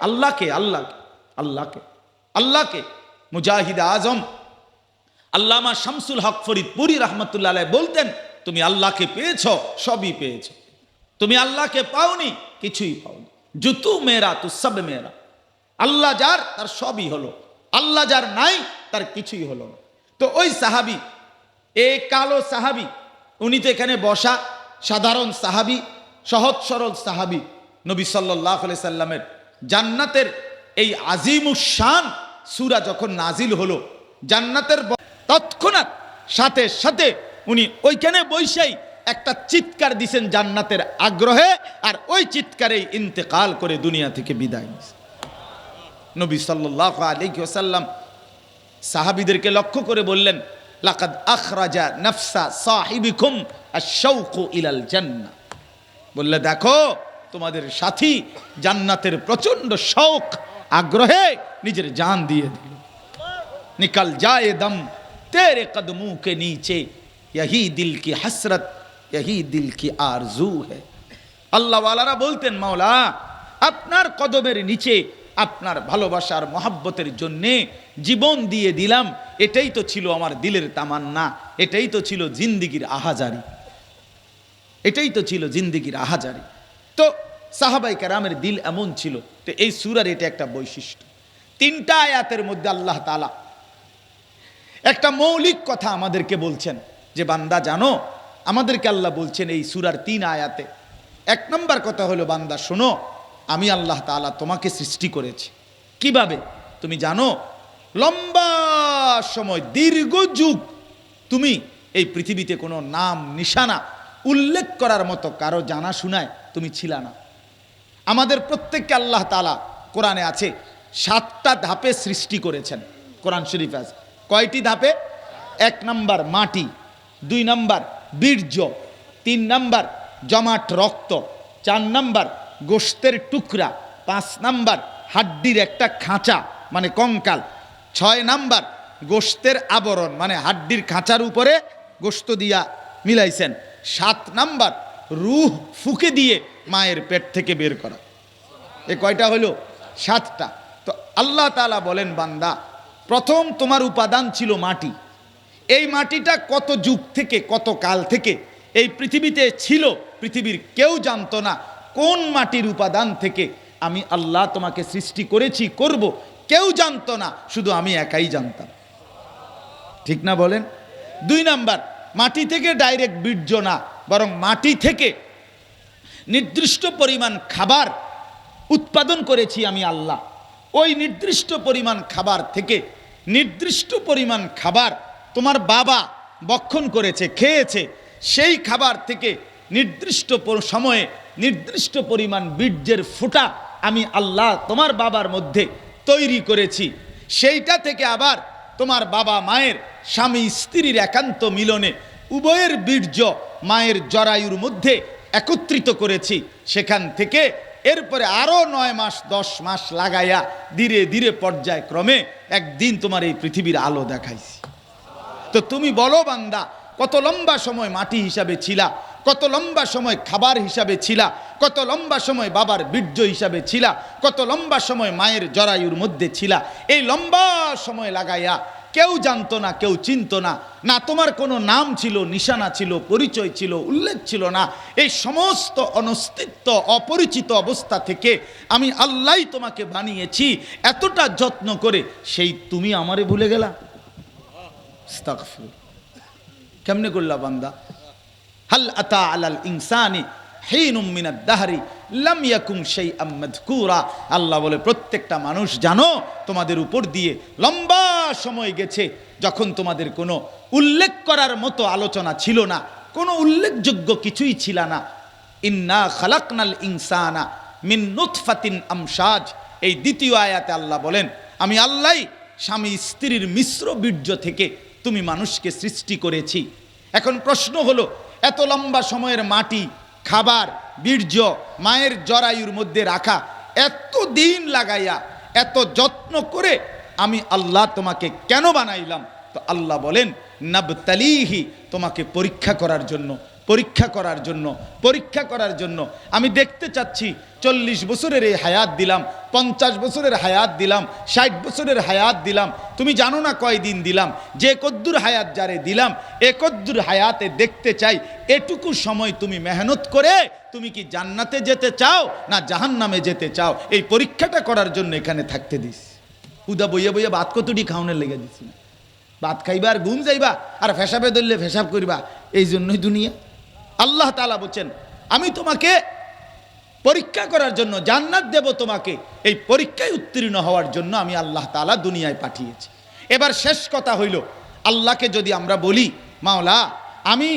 আল্লাহকে, আল্লাহকে, আল্লাহকে, আল্লাহকে। মুজাহিদ আজম আল্লামা শামসুল হক ফরিদপুরি রহমতুল্লাহ আলাইহি বলতেন, তুমি আল্লাহকে পেয়েছ, সবই পেয়েছ। তুমি আল্লাহকে পাওনি, কিছুই পাওনি। জুতু মেরা তু সব মেরা। আল্লাহ যার তার সবই হলো, আল্লাহ যার নাই তার কিছুই হলো না। তো ওই সাহাবি, এই কালো সাহাবি, উনি তো এখানে বসা সাধারণ সাহাবি, সহজ সরল সাহাবি, নবী সাল্লাল্লাহু আলাইহি সাল্লামের জান্নাতের এই আজিমুশ শান সূরা যখন নাজিল হলো, জান্নাতের তৎক্ষণাৎ সাথে সাথে উনি ওইখানে বৈশাই একটা চিৎকার দিছেন জান্নাতের আগ্রহে, আর ওই চিৎকারেই ইন্তেকাল করে দুনিয়া থেকে বিদায় নিয়েছে। নবী সাল্লাল্লাহু আলাইহি ওয়াসাল্লাম সাহাবীদেরকে লক্ষ্য করে বললেন, লাকাদ আখরাজা নাফসা সাহিবিকুম আশ-শাওকু ইলাল জান্নাহ। বললে দেখো, তোমাদের সাথী জান্নাতের প্রচন্ড শৌক, আগ্রহে নিজের জান দিয়ে দিল। নিকল যায় দম তেরে কদমোं के नीचे यही दिल की हसरत यही दिल की आरजू है। আল্লাহ ওয়ালারা বলতেন, মাওলা আপনার কদমের নিচে আপনার ভালোবাসার মহব্বতের জন্যে জীবন দিয়ে দিলাম, এটাই তো ছিল আমার দিলের তামান্না, এটাই তো ছিল জিন্দেগির আহাজারি, এটাই তো ছিল জিন্দেগির আহাজারি। তো সাহাবাই কেরামের দিল এমন ছিল। তো এই সূরার এটা একটা বৈশিষ্ট্য। 3টা আয়াতের মধ্যে আল্লাহ তাআলা একটা মৌলিক কথা আমাদেরকে বলছেন, যে বান্দা জানো, আমাদেরকে আল্লাহ বলছেন এই সূরার 3 আয়াতে। 1 নম্বর কথা হলো, বান্দা শোনো, আমি আল্লাহ তাআলা তোমাকে সৃষ্টি করেছি। কিভাবে তুমি জানো? লম্বা সময়, দীর্ঘ যুগ তুমি এই পৃথিবীতে কোনো নাম নিশানা উল্লেখ করার মতো কারো জানা শোনায় তুমি ছিলা না। আমাদের প্রত্যেককে আল্লাহ তাআলা কোরআনে আছে 7টা ধাপে সৃষ্টি করেছেন। কোরআন শরীফ আছে কয়টি ধাপে? 1 নম্বর মাটি, 2 নম্বর বীর্য, 3 নম্বর জমাট রক্ত, 4 নম্বর গোশতের টুকরা, 5 নম্বর হাড্ডির একটা খাঁচা মানে কঙ্কাল, 6 নম্বর গোশতের আবরণ মানে হাড্ডির খাঁচার উপরে গোশত দিয়া মিলাইছেন, 7 নম্বর রূহ ফুঁকে দিয়ে মায়ের পেট থেকে বের করা। এ কয়টা হলো? 7টা। তো আল্লাহ তাআলা বলেন, বান্দা প্রথম তোমার উপাদান ছিল মাটি। এই মাটিটা কত যুগ থেকে, কত কাল থেকে এই পৃথিবীতে ছিল, পৃথিবীর কেউ জানতো না কোন মাটির উপাদান থেকে আমি আল্লাহ তোমাকে সৃষ্টি করেছি, করব, কেউ জানতো না, শুধু আমি একাই জানতাম। ঠিক না বলেন? 2 নাম্বার, মাটি থেকে ডাইরেক্ট বীর্য না, বরং মাটি থেকে নির্দিষ্ট পরিমাণ খাবার উৎপাদন করেছি আমি আল্লাহ। ওই নির্দিষ্ট পরিমাণ খাবার থেকে নির্দিষ্ট পরিমাণ খাবার তোমার বাবা ভক্ষণ করেছে, খেয়েছে, সেই খাবার থেকে নির্দিষ্ট সময়ে নির্দিষ্ট পরিমাণ বীর্যের ফোঁটা আমি আল্লাহ তোমার বাবার মধ্যে তৈরি করেছি। সেইটা থেকে আবার তোমার বাবা মায়ের, স্বামী স্ত্রীর একান্ত মিলনে উভয়ের বীর্য মায়ের জরায়ুর মধ্যে একত্রিত করেছি। সেখান থেকে এরপরে আরো 9 মাস 10 মাস লাগাইয়া ধীরে ধীরে পর্যায়ক্রমে একদিন তোমার এই পৃথিবীর আলো দেখাইছি। তো তুমি বলো বান্দা, কত লম্বা সময় মাটি হিসাবে ছিলা, কত লম্বা সময় খাবার হিসাবে ছিলা, কত লম্বা সময় বাবার বীর্য হিসাবে ছিলা, কত লম্বা সময় মায়ের জরায়ুর মধ্যে ছিলা। এই লম্বা সময় লাগাইয়া কেউ জানতো না, কেউ চিনতো না, না তোমার কোনো নাম ছিল, নিশানা ছিল, পরিচয় ছিল, উল্লেখ ছিল না। এই সমস্ত অনস্তিত্ব, অপরিচিত অবস্থা থেকে আমি আল্লাহই তোমাকে বানিয়েছি এতটা যত্ন করে, সেই তুমি আমারে ভুলে গেলা। আস্তাগফির। কেমনে করলা বান্দা? হাল আতা আলাল ইনসানি হিনুম মিনাদ দাহরি লাম ইয়াকুন শাইআম মাযকুরা। আল্লাহ বলে, প্রত্যেকটা মানুষ জানো, তোমাদের উপর দিয়ে লম্বা সময় গেছে যখন তোমাদের কোনো উল্লেখ করার মতো আলোচনা ছিল না, কোনো উল্লেখযোগ্য কিছুই ছিল না। ইন্না খালাকনাল ইনসানা মিন নুতফাতিন আমশাজ। এই দ্বিতীয় আয়াতে আল্লাহ বলেন, আমি আল্লাহই স্বামী স্ত্রীর মিশ্র বীর্য থেকে তুমি মানুষকে সৃষ্টি করেছি। এখন প্রশ্ন হলো, এত লম্বা সময়ের মাটি, খাবার, বীর্য মায়ের জরায়ুর মধ্যে রাখা, এত দিন লাগাইয়া এত যত্ন করে আমি আল্লাহ তোমাকে কেন বানাইলাম? তো আল্লাহ বলেন, নাবতালিহি, তোমাকে পরীক্ষা করার জন্য, পরীক্ষা করার জন্য, পরীক্ষা করার জন্য। আমি দেখতে চাচ্ছি 40 বছরের এই হায়াত দিলাম, 50 বছরের হায়াত দিলাম, 60 বছরের হায়াত দিলাম, তুমি জানো না কয়দিন দিলাম। যে কদ্দুর হায়াত যারে দিলাম, এ কদ্দুর হায়াতে দেখতে চাই এটুকু সময় তুমি মেহনত করে তুমি কি জান্নাতে যেতে চাও না জাহান্নামে যেতে চাও। এই পরীক্ষাটা করার জন্য এখানে থাকতে দিস। উদা বইয়া বইয়া ভাত কতটি খাওয়ানোর লেগে দিছি না, ভাত খাইবা আর ঘুম যাইবা আর ফেসাবে ধরলে ফেসাব করবা, এই জন্যই দুনিয়া। আল্লাহ তাআলা বলছেন, আমি তোমাকে পরীক্ষা করার জন্য, জান্নাত দেব তোমাকে, এই পরীক্ষায় উত্তীর্ণ হওয়ার জন্য আমি আল্লাহ তাআলা দুনিয়ায় পাঠিয়েছি। এবার শেষ কথা হইল, আল্লাহকে যদি আমরা বলি, মাওলা আমি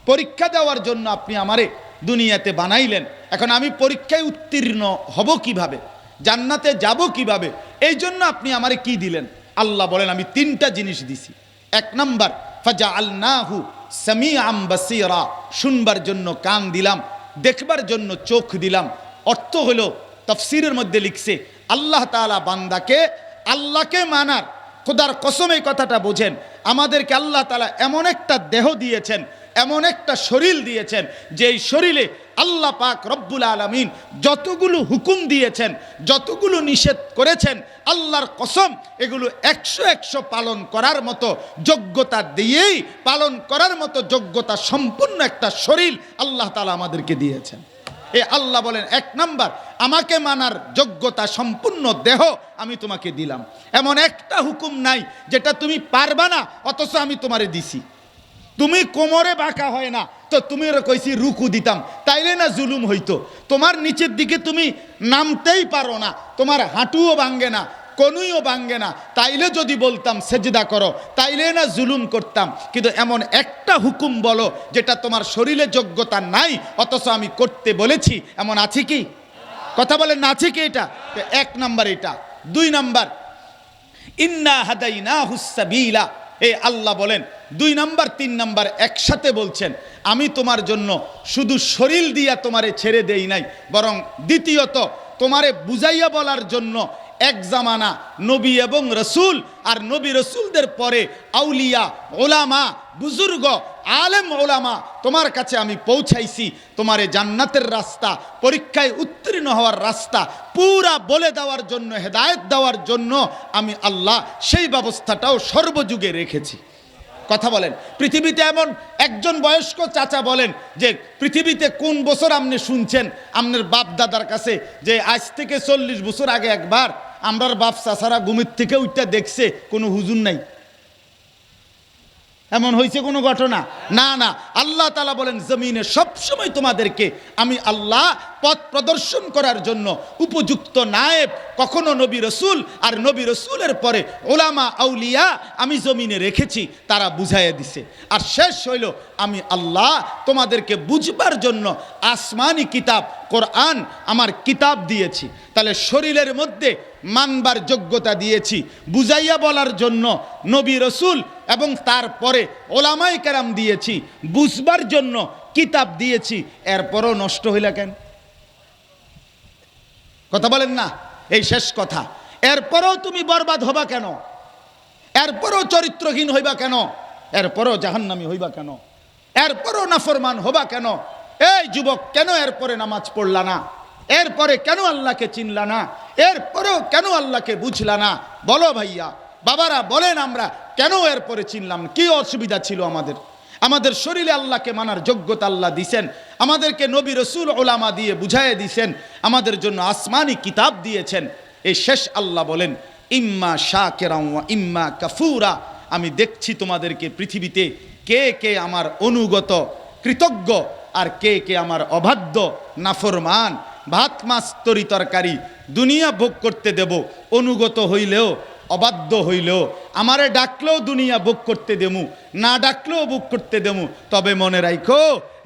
পরীক্ষা দেওয়ার জন্য আপনি আমারে দুনিয়াতে বানাইলেন, এখন আমি পরীক্ষায় উত্তীর্ণ হব কিভাবে, জান্নাতে যাব কিভাবে, এই জন্য আপনি আমারে কি দিলেন? আল্লাহ বলেন, আমি 3টা জিনিস দিছি। 1 নাম্বার, ফাজআলনাহু সামিআম বাসীরা, শুনবার জন্য কান দিলাম, দেখবার জন্য চোখ দিলাম। অর্থ হলো, তাফসীরের মধ্যে লিখছে, আল্লাহ তাআলা বান্দাকে আল্লাহকে মানার, খোদার কসম এই কথাটা বোঝেন, আমাদেরকে আল্লাহ তাআলা এমন একটা দেহ দিয়েছেন, এমন একটা শরীর দিয়েছেন, যে এই শরীরে আল্লাহ পাক রব্বুল আলামিন যতগুলো হুকুম দিয়েছেন, যতগুলো নিষেধ করেছেন, আল্লাহর কসম এগুলো 100 পালন করার মতো যোগ্যতা দিয়েই, পালন করার মতো যোগ্যতা সম্পূর্ণ একটা শরীর আল্লাহ তাআলা আমাদেরকে দিয়েছেন। এ আল্লাহ বলেন, 1 নাম্বার, আমাকে মানার যোগ্যতা সম্পূর্ণ দেহ আমি তোমাকে দিলাম। এমন একটা হুকুম নাই যেটা তুমি পারবা না অথচ আমি তোমারে দিছি। তুমি কোমরে বাঁকা হয় না তো তুমি কইছি রুকু দিতাম, তাইলে না জুলুম হইতো। তোমার নিচের দিকে তুমি নামতেই পারো না, তোমার হাঁটুও ভাঙ্গে না, কনুইও ভাঙ্গে না, তাইলে যদি বলতাম সেজদা করো, তাইলে না জুলুম করতাম। কিন্তু এমন একটা হুকুম বলো যেটা তোমার শরীরে যোগ্যতা নাই অথচ আমি করতে বলেছি, এমন আছে কি? কথা বলেন না, আছে কি? এটা 1 নাম্বার। এটা 2 নাম্বার, ইন্না হাদাইনাহুস সাবিলা, এই আল্লাহ বলেন 2 নাম্বার 3 নাম্বার একসাথে বলছেন, আমি তোমার জন্য শুধু শরীর দিয়া তোমারে ছেড়ে দেই নাই, বরং দ্বিতীয়ত তোমারে বুঝাইয়া বলার জন্য এক জামানা নবী এবং রসুল, আর নবী রসুলদের পরে আউলিয়া, ওলামা, বুজুর্গ, আলেম ওলামা তোমার কাছে আমি পৌঁছাইছি। তোমারে জান্নাতের রাস্তা, পরীক্ষায় উত্তীর্ণ হওয়ার রাস্তা পুরা বলে দেওয়ার জন্য, হেদায়েত দেওয়ার জন্য আমি আল্লাহ সেই ব্যবস্থাটাও সর্বযুগে রেখেছি। কথা বলেন, পৃথিবীতে এমন একজন বয়স্ক চাচা বলেন যে পৃথিবীতে কোন বছর আপনি শুনছেন আপনার বাপ দাদার কাছে যে আজ থেকে 40 বছর আগে একবার আমরার বাপ চাচারা ঘুমের থেকে উঠতে দেখছে? কোনো হুজুর নাই, এমন হয়েছে কোনো ঘটনা? না না। আল্লাহ তাআলা বলেন, জমিনে সবসময় তোমাদেরকে আমি আল্লাহ পথ প্রদর্শন করার জন্য উপযুক্ত নায়েব, কখনো নবী রসুল আর নবী রসুলের পরে ওলামা আউলিয়া আমি জমিনে রেখেছি, তারা বুঝাইয়া দিছে। আর শেষ হইল, আমি আল্লাহ তোমাদেরকে বুঝবার জন্য আসমানি কিতাব কোরআন আমার কিতাব দিয়েছি। তাহলে শরীরের মধ্যে মানবার যোগ্যতা দিয়েছি, বুঝাইয়া বলার জন্য নবী রসুল এবং তারপরে ওলামায়ে কেরাম দিয়েছি, বুঝবার জন্য কিতাব দিয়েছি। এরপরও নষ্ট হইলা কেন? কথা বলেন না, এই শেষ কথা। এরপরও তুমি বরবাদ হবা কেন? এরপরও চরিত্রহীন হইবা কেন? এরপরও জাহান্নামী হইবা কেন? এরপরও নাফরমান হবা কেন? এই যুবক, কেন এরপরে নামাজ পড়লা না? এরপরে কেন আল্লাহকে চিনলা না? এরপরেও কেন আল্লাহকে বুঝলা না? বলো ভাইয়া, বাবারা বলেন, আমরা কেন এরপরে চিনলাম? কি অসুবিধা ছিল আমাদের? আমাদের শরীরে আল্লাহকে মানার যোগ্যতা আল্লাহ দিছেন, আমাদেরকে নবী রসুল ওলামা দিয়ে বুঝাইয়ে দিছেন, আমাদের জন্য আসমানি কিতাব দিয়েছেন। এই শেষ আল্লাহ বলেন, ইম্মা শাকিরা ওয়া ইম্মা কাফুরা, আমি দেখছি তোমাদেরকে পৃথিবীতে কে কে আমার অনুগত কৃতজ্ঞ আর কে কে আমার অবাধ্য নাফরমান। ভাত মাছ তরি তরকারি দুনিয়া ভোগ করতে দেব, অনুগত হইলেও অবাধ্য হইলেও, আমারে ডাকলেও দুনিয়া ভোগ করতে দেমু, না ডাকলেও ভোগ করতে দেমু। তবে মনে রাখো,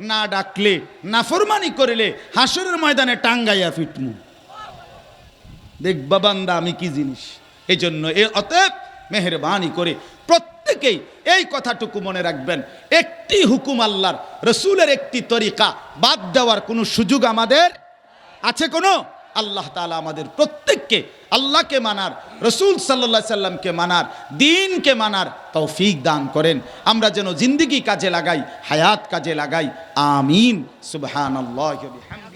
না ডাকলে, নাফরমানি করিলে হাসরের ময়দানে টাঙ্গাইয়া ফিটমু। দেখবা বান্দা আমি কি জিনিস। এই জন্য অতএব মেহেরবানি করে প্রত্যেকেই এই কথাটুকু মনে রাখবেন, একটি হুকুম আল্লাহর, রসুলের একটি তরিকা বাদ দেওয়ার কোনো সুযোগ আমাদের আছে কোনো? আল্লাহ তাআলা আমাদের প্রত্যেককে আল্লাহকে মানার, রসুল সাল্লাল্লাহু আলাইহি সাল্লামকে মানার, দ্বীনকে মানার তৌফিক দান করেন। আমরা যেন জিন্দেগি কাজে লাগাই, হায়াত কাজে লাগাই। আমিন। সুবহানাল্লাহি ওয়া বিহামদিহি।